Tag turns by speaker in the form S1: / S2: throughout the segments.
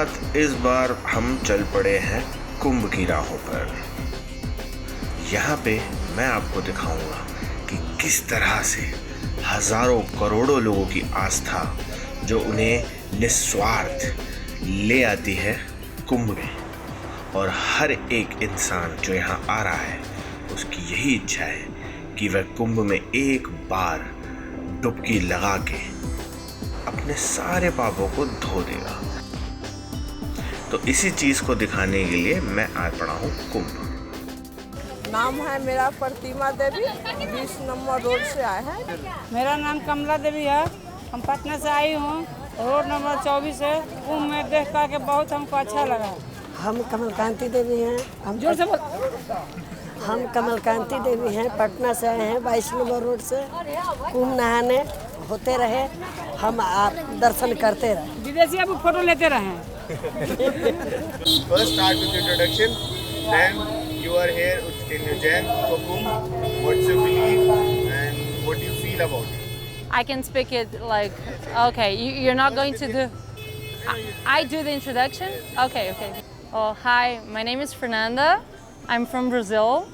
S1: साथ इस बार हम चल पड़े हैं कुंभ की राहों पर। यहाँ पे मैं आपको दिखाऊंगा कि किस तरह से हजारों करोड़ों लोगों की आस्था जो उन्हें निस्वार्थ ले आती है कुंभ में, और हर एक इंसान जो यहाँ आ रहा है उसकी यही इच्छा है कि वह कुंभ में एक बार डुबकी लगा के अपने सारे पापों को धो देगा। तो इसी चीज़ को दिखाने के लिए मैं आ पड़ा हूँ कुंभ।
S2: नाम है मेरा प्रतिमा देवी, 20 नंबर रोड से आए हैं।
S3: मेरा नाम कमला देवी है, हम पटना से आई हूँ, रोड नंबर 24 है। कुंभ में देख करके बहुत हमको अच्छा लगा।
S2: हम कमलकांति देवी हैं। हम कमलकांति देवी हैं, पटना से आए हैं, 22 नंबर रोड से। कुंभ नहाने होते रहे, हम आप दर्शन करते रहे।
S3: विदेशी अब फोटो लेते रहे।
S4: First start with introduction, then you are here in Ujjain for Kumbh. What's your belief and what do you feel about it?
S5: I can speak it like, okay, you're not going to do, I do the introduction? Okay. Oh, hi, my name is Fernanda. I'm from Brazil.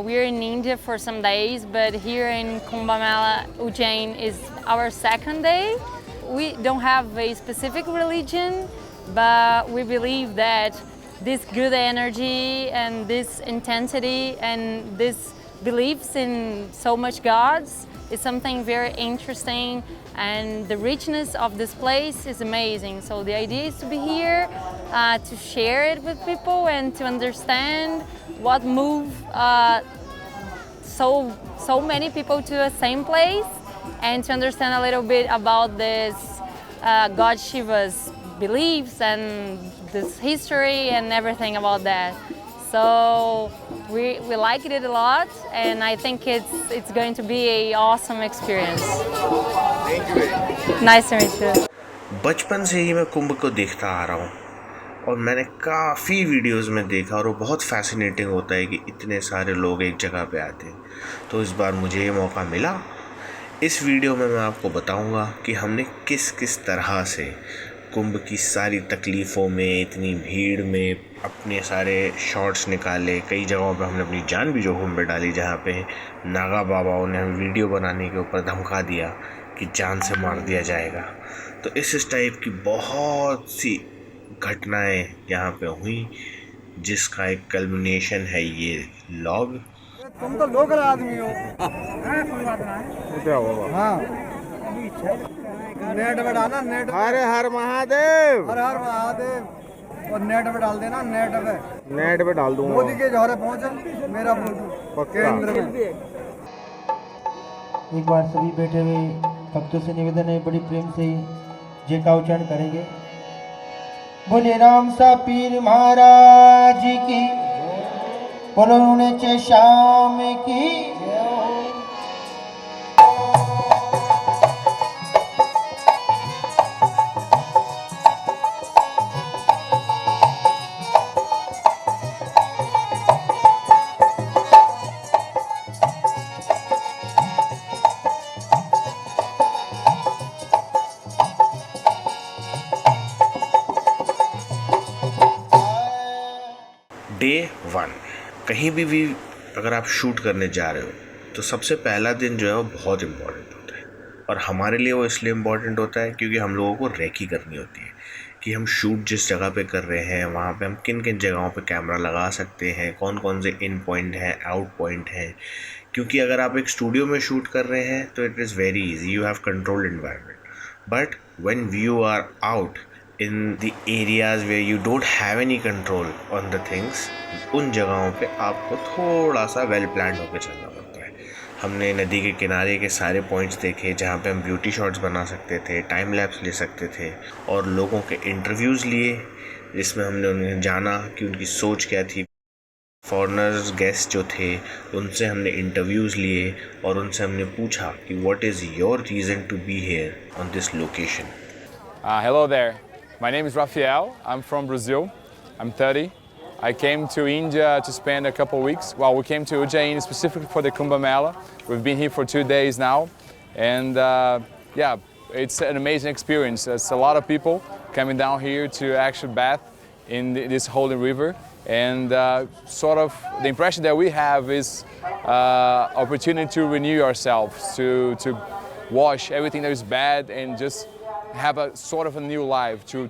S5: We're in India for some days, but here in Kumbh Mela, Ujjain is our second day. We don't have a specific religion, but we believe that this good energy and this intensity and this beliefs in so much gods is something very interesting, and the richness of this place is amazing. So the idea is to be here, to share it with people and to understand what move so many people to the same place, and to understand a little bit about this God Shiva's beliefs and this history and everything about that. So we liked it a lot, and I think it's going to be a awesome experience.
S4: Thank you very much.
S5: Nice to meet you.
S1: बचपन से ही मैं कुंभ को देखता आ रहा हूँ और मैंने काफ़ी वीडियोस में देखा, और वो बहुत फैसिनेटिंग होता है कि इतने सारे लोग एक जगह पे आते हैं। तो इस बार मुझे ये मौका मिला। इस वीडियो में मैं आपको बताऊंगा कि हमने किस किस तरह से कुंभ की सारी तकलीफ़ों में, इतनी भीड़ में अपने सारे शॉट्स निकाले। कई जगहों पे हमने अपनी जान भी जोखिम पे डाली, जहाँ पे नागा बाबाओं ने हमें वीडियो बनाने के ऊपर धमका दिया कि जान से मार दिया जाएगा। तो इस टाइप की बहुत सी घटनाएं यहाँ पे हुई, जिसका एक कल्मिनेशन है ये लॉग।
S6: तुम तो लोकल आदमी हो। हाँ, नेट में डालना, नेट।
S4: हर हर महादेव।
S6: हर हर महादेव। और नेट में डाल देना,
S4: नेट पे डाल दूंगा।
S6: मोदी के जौहरे पहुंचे मेरा फोटो केंद्र में।
S7: एक बार सभी बैठे हुए भक्तों से निवेदन है, बड़ी प्रेम से जय का उच्चारण करेंगे। बोले राम सा पीर महाराज की, बोलो चे श्याम की।
S1: डे 1, कहीं भी अगर आप शूट करने जा रहे हो तो सबसे पहला दिन जो है वो बहुत इम्पॉर्टेंट होता है। और हमारे लिए वो इसलिए इम्पॉर्टेंट होता है क्योंकि हम लोगों को रेकी करनी होती है कि हम शूट जिस जगह पे कर रहे हैं वहाँ पे हम किन किन जगहों पे कैमरा लगा सकते हैं, कौन कौन से इन पॉइंट हैं, आउट पॉइंट हैं। क्योंकि अगर आप एक स्टूडियो में शूट कर रहे हैं तो it is very easy, you have controlled environment, but when you are out in the areas where you don't have any control on the things, उन जगहों पे आपको थोड़ा सा वेल प्लान्ड होकर चलना पड़ता है। हमने नदी के किनारे के सारे पॉइंट्स देखे जहाँ पे हम ब्यूटी शॉट्स बना सकते थे, टाइम लैप्स ले सकते थे, और लोगों के इंटरव्यूज़ लिए जिसमें हमने उन्हें जाना कि उनकी सोच क्या थी। फॉरेनर्स गेस्ट जो थे उनसे हमने इंटरव्यूज़ लिए और उनसे हमने पूछा कि what is your reason to be here on this location.
S8: Hello there. My name is Rafael. I'm from Brazil. I'm 30. I came to India to spend a couple weeks. Well, we came to Ujjain specifically for the Kumbh Mela. We've been here for 2 days now. And yeah, it's an amazing experience. It's a lot of people coming down here to actually bath in this holy river. And sort of the impression that we have is opportunity to renew ourselves, to wash everything that is bad and just have a sort of a new life, to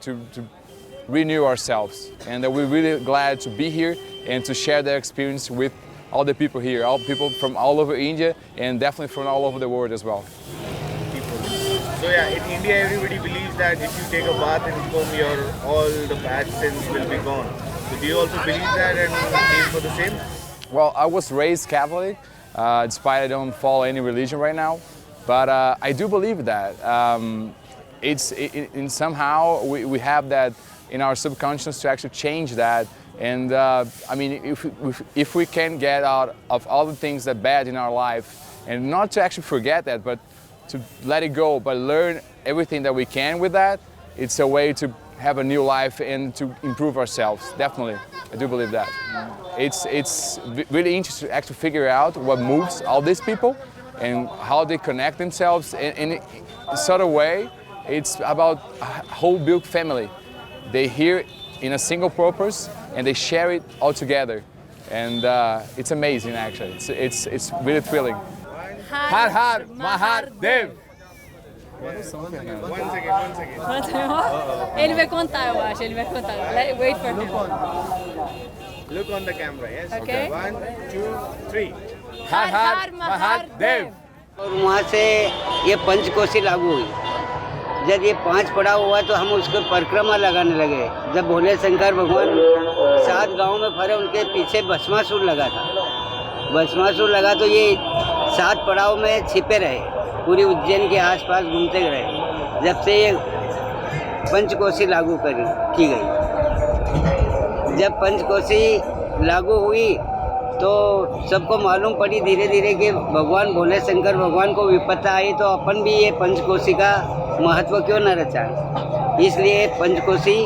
S8: renew ourselves. And we're really glad to be here and to share that experience with all the people here, all people from all over India and definitely from all over the world as well.
S4: So yeah, in India everybody believes that if you take a bath in Kumbh, all the bad sins will be gone. So do you also believe that and aim for the same?
S8: Well, I was raised Catholic, despite I don't follow any religion right now. But I do believe that. In somehow we have that in our subconscious to actually change that. And I mean, if we can get out of all the things that are bad in our life, and not to actually forget that, but to let it go, but learn everything that we can with that, it's a way to have a new life and to improve ourselves. Definitely, I do believe that. It's really interesting to actually figure out what moves all these people and how they connect themselves in a sort of way. It's about a whole big family. They hear in a single purpose and they share it all together. And it's amazing actually. It's really thrilling. Har Har Mahadev!
S4: One second.
S5: Ele vai contar, eu acho. Ele vai contar. Wait for him.
S4: Look on the camera, yes?
S5: Okay.
S4: 1, 2, 3.
S8: Har Har Mahadev!
S9: और वहाँ से ये पंचकोशी लागू हुई। जब ये 5 पड़ाव हुआ तो हम उसको परिक्रमा लगाने लगे। जब भोले शंकर भगवान 7 गांव में फरे, उनके पीछे भस्मासुर लगा था। भस्मासुर लगा तो ये 7 पड़ाव में छिपे रहे, पूरी उज्जैन के आसपास घूमते रहे, जब से ये पंचकोशी लागू की गई। जब पंचकोशी लागू हुई तो सबको मालूम पड़ी धीरे धीरे कि भगवान भोले शंकर भगवान को विपत्ता आई, तो अपन भी ये पंचकोशी का महत्व क्यों न रचाएं, इसलिए पंचकोशी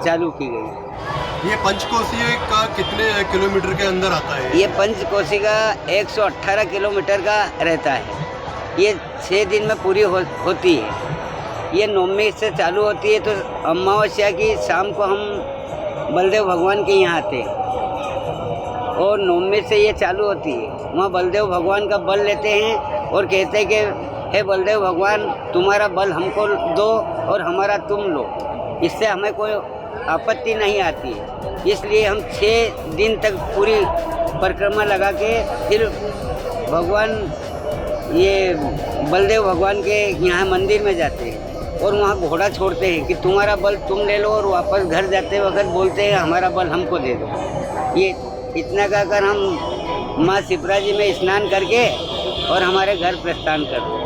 S9: चालू की गई।
S6: ये पंचकोशी का कितने किलोमीटर के अंदर आता है?
S9: ये पंचकोशी का 118 किलोमीटर का रहता है। ये 6 दिन में पूरी होती है। ये नवमी से चालू होती है, तो अमावस्या की शाम को हम बलदेव भगवान के यहाँ आते हैं और नवमी से ये चालू होती है। वहाँ बलदेव भगवान का बल लेते हैं और कहते हैं कि हे बलदेव भगवान, तुम्हारा बल हमको दो और हमारा तुम लो, इससे हमें कोई आपत्ति नहीं आती है। इसलिए हम 6 दिन तक पूरी परिक्रमा लगा के फिर भगवान ये बलदेव भगवान के यहाँ मंदिर में जाते हैं और वहाँ घोड़ा छोड़ते हैं कि तुम्हारा बल तुम ले लो, और वापस घर जाते वक्त बोलते हैं हमारा बल हमको दे दो। ये इतना कहकर हम माँ शिप्रा जी में स्नान करके और हमारे घर प्रस्थान करते हैं।